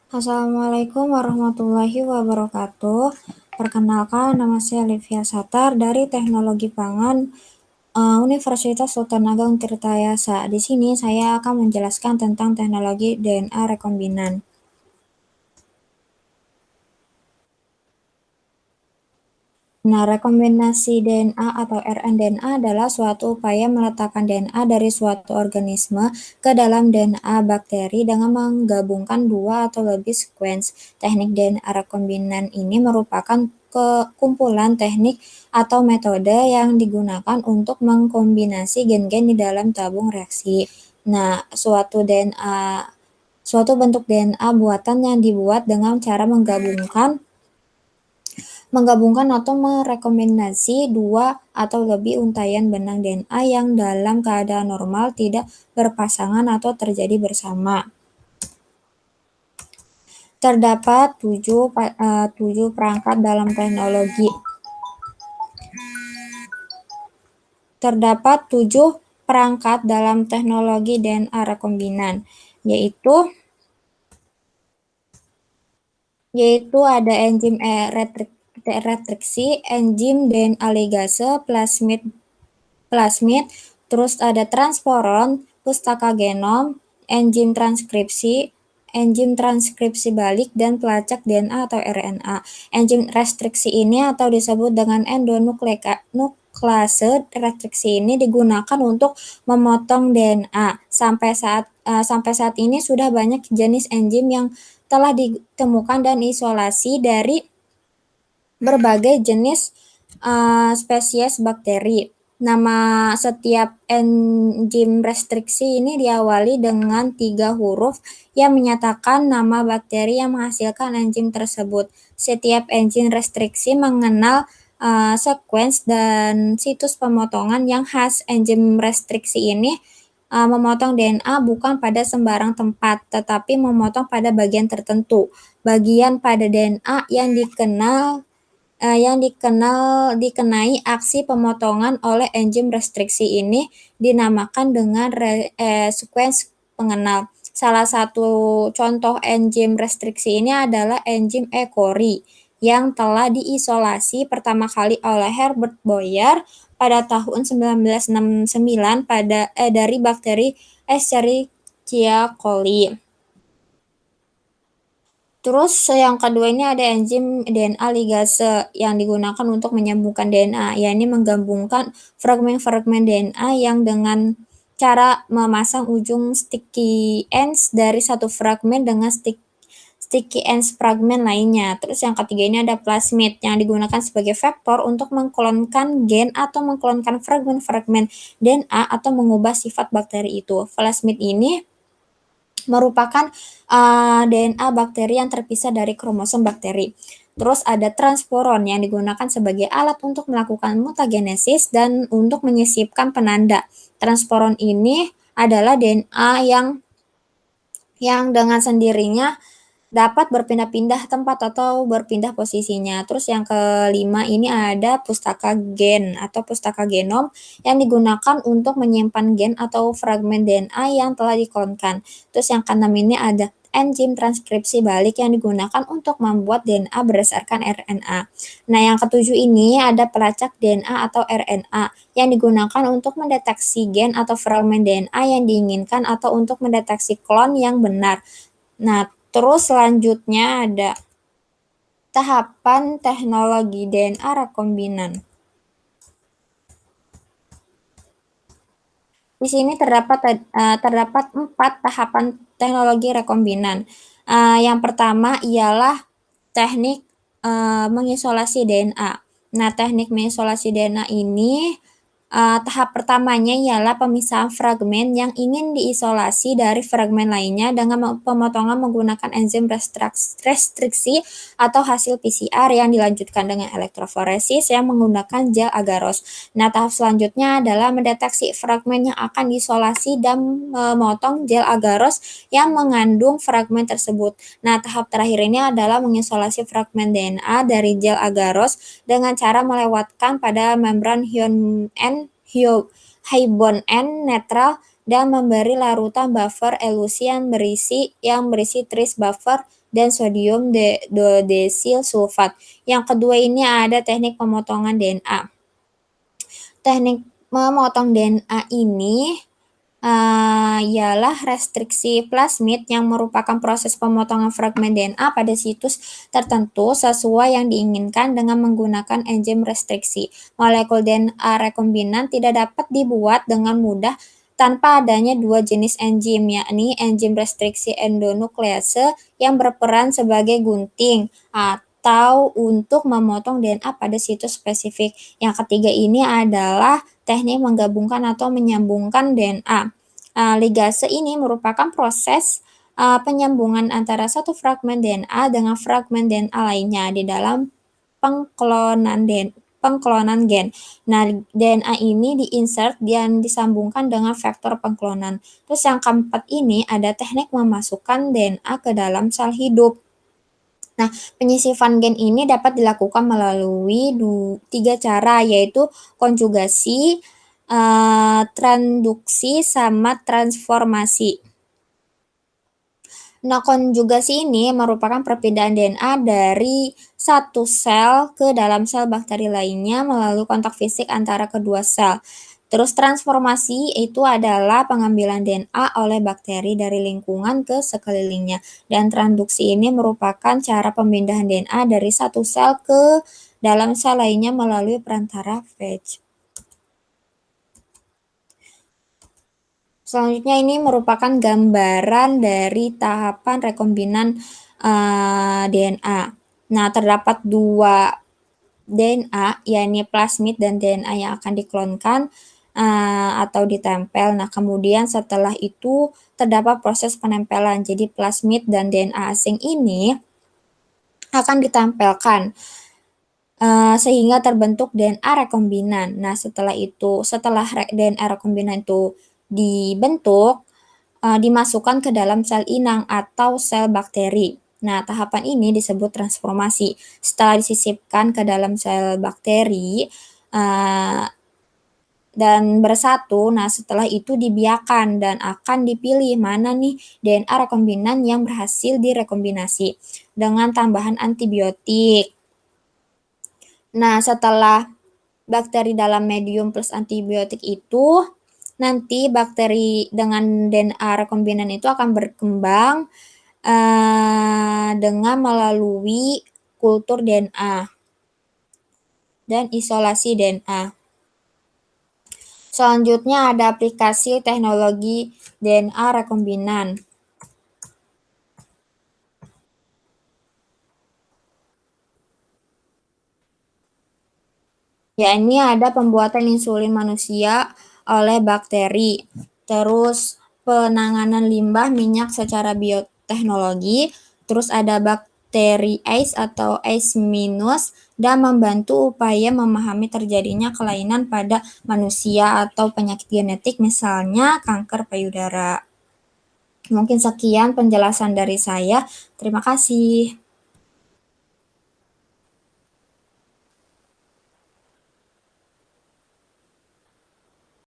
Assalamualaikum warahmatullahi wabarakatuh. Perkenalkan, nama saya Livia Satar dari Teknologi Pangan Universitas Sultan Ageng Tirtayasa. Di sini saya akan menjelaskan tentang teknologi DNA rekombinan. Nah, rekombinasi DNA atau rNDNA adalah suatu upaya meletakkan DNA dari suatu organisme ke dalam DNA bakteri dengan menggabungkan dua atau lebih sekuens. Teknik DNA rekombinan ini merupakan kumpulan teknik atau metode yang digunakan untuk mengkombinasi gen-gen di dalam tabung reaksi. Nah, suatu bentuk DNA buatan yang dibuat dengan cara menggabungkan atau merekomendasi dua atau lebih untaian benang DNA yang dalam keadaan normal tidak berpasangan atau terjadi bersama. Terdapat tujuh perangkat dalam teknologi. Terdapat 7 perangkat dalam teknologi DNA rekombinan, yaitu ada enzim retriksi, enzim DNA ligase, plasmid, terus ada transporon, pustaka genom, enzim transkripsi balik, dan pelacak DNA atau RNA. Enzim restriksi ini atau disebut dengan endonuklease restriksi ini digunakan untuk memotong DNA. Sampai saat ini sudah banyak jenis enzim yang telah ditemukan dan isolasi dari berbagai jenis spesies bakteri. Nama setiap enzim restriksi ini diawali dengan 3 huruf yang menyatakan nama bakteri yang menghasilkan enzim tersebut. Setiap enzim restriksi mengenal sekuens dan situs pemotongan yang khas. Enzim restriksi ini memotong DNA bukan pada sembarang tempat, tetapi memotong pada bagian tertentu. Bagian pada DNA yang dikenai aksi pemotongan oleh enzim restriksi ini dinamakan dengan sekuens pengenal. Salah satu contoh enzim restriksi ini adalah enzim E. coli yang telah diisolasi pertama kali oleh Herbert Boyer pada tahun 1969 dari bakteri Escherichia coli. Terus yang kedua ini ada enzim DNA ligase yang digunakan untuk menyambungkan DNA, yakni menggabungkan fragmen-fragmen DNA yang dengan cara memasang ujung sticky ends dari satu fragmen dengan sticky ends fragmen lainnya. Terus yang ketiga ini ada plasmid yang digunakan sebagai vektor untuk mengklonkan gen atau mengklonkan fragmen-fragmen DNA atau mengubah sifat bakteri itu. Plasmid ini merupakan DNA bakteri yang terpisah dari kromosom bakteri. Terus ada transporon yang digunakan sebagai alat untuk melakukan mutagenesis dan untuk menyisipkan penanda. Transporon ini adalah DNA yang dengan sendirinya dapat berpindah-pindah tempat atau berpindah posisinya. Terus yang kelima ini ada pustaka gen atau pustaka genom yang digunakan untuk menyimpan gen atau fragmen DNA yang telah diklonkan. Terus yang keenam ini ada enzim transkripsi balik yang digunakan untuk membuat DNA berdasarkan RNA. Nah, yang ketujuh ini ada pelacak DNA atau RNA yang digunakan untuk mendeteksi gen atau fragmen DNA yang diinginkan atau untuk mendeteksi klon yang benar. Nah, terus selanjutnya ada tahapan teknologi DNA rekombinan. Di sini terdapat 4 tahapan teknologi rekombinan. Yang pertama ialah teknik mengisolasi DNA. Nah, teknik mengisolasi DNA ini tahap pertamanya ialah pemisahan fragmen yang ingin diisolasi dari fragmen lainnya dengan pemotongan menggunakan enzim restriksi atau hasil PCR yang dilanjutkan dengan elektroforesis yang menggunakan gel agaros. Nah, tahap selanjutnya adalah mendeteksi fragmen yang akan diisolasi dan memotong gel agaros yang mengandung fragmen tersebut. Nah, tahap terakhir ini adalah mengisolasi fragmen DNA dari gel agaros dengan cara melewatkan pada membran high-bond N netral dan memberi larutan buffer elusi yang berisi tris buffer dan sodium dodesil sulfat. Yang kedua ini ada teknik pemotongan DNA. Teknik memotong DNA ini ialah restriksi plasmid yang merupakan proses pemotongan fragmen DNA pada situs tertentu sesuai yang diinginkan dengan menggunakan enzim restriksi. Molekul DNA rekombinan tidak dapat dibuat dengan mudah tanpa adanya dua jenis enzim, yakni enzim restriksi endonuklease yang berperan sebagai gunting atau untuk memotong DNA pada situs spesifik. Yang ketiga ini adalah teknik menggabungkan atau menyambungkan DNA. Ligase ini merupakan proses penyambungan antara satu fragmen DNA dengan fragmen DNA lainnya di dalam pengklonan gen. Nah, DNA ini diinsert dan disambungkan dengan vektor pengklonan. Terus yang keempat ini ada teknik memasukkan DNA ke dalam sel hidup. Nah, penyisifan gen ini dapat dilakukan melalui tiga cara, yaitu konjugasi, transduksi, sama transformasi. Nah, konjugasi ini merupakan perpindahan DNA dari satu sel ke dalam sel bakteri lainnya melalui kontak fisik antara kedua sel. Terus transformasi itu adalah pengambilan DNA oleh bakteri dari lingkungan ke sekelilingnya. Dan transduksi ini merupakan cara pemindahan DNA dari satu sel ke dalam sel lainnya melalui perantara phage. Selanjutnya ini merupakan gambaran dari tahapan rekombinan DNA. Nah, terdapat dua DNA, yakni plasmid dan DNA yang akan diklonkan atau ditempel. Nah, kemudian setelah itu terdapat proses penempelan. Jadi plasmid dan DNA asing ini akan ditempelkan sehingga terbentuk DNA rekombinan. Nah, setelah DNA rekombinan itu dibentuk, dimasukkan ke dalam sel inang atau sel bakteri. Nah, tahapan ini disebut transformasi. Setelah disisipkan ke dalam sel bakteri dan bersatu, nah setelah itu dibiarkan dan akan dipilih mana nih DNA rekombinan yang berhasil direkombinasi dengan tambahan antibiotik. Nah, setelah bakteri dalam medium plus antibiotik itu, nanti bakteri dengan DNA rekombinan itu akan berkembang dengan melalui kultur DNA dan isolasi DNA. Selanjutnya ada aplikasi teknologi DNA rekombinan. Ya, ini ada pembuatan insulin manusia oleh bakteri, terus penanganan limbah minyak secara bioteknologi, terus ada bakteri ACE atau ACE-, dan membantu upaya memahami terjadinya kelainan pada manusia atau penyakit genetik, misalnya kanker payudara. Mungkin sekian penjelasan dari saya. Terima kasih.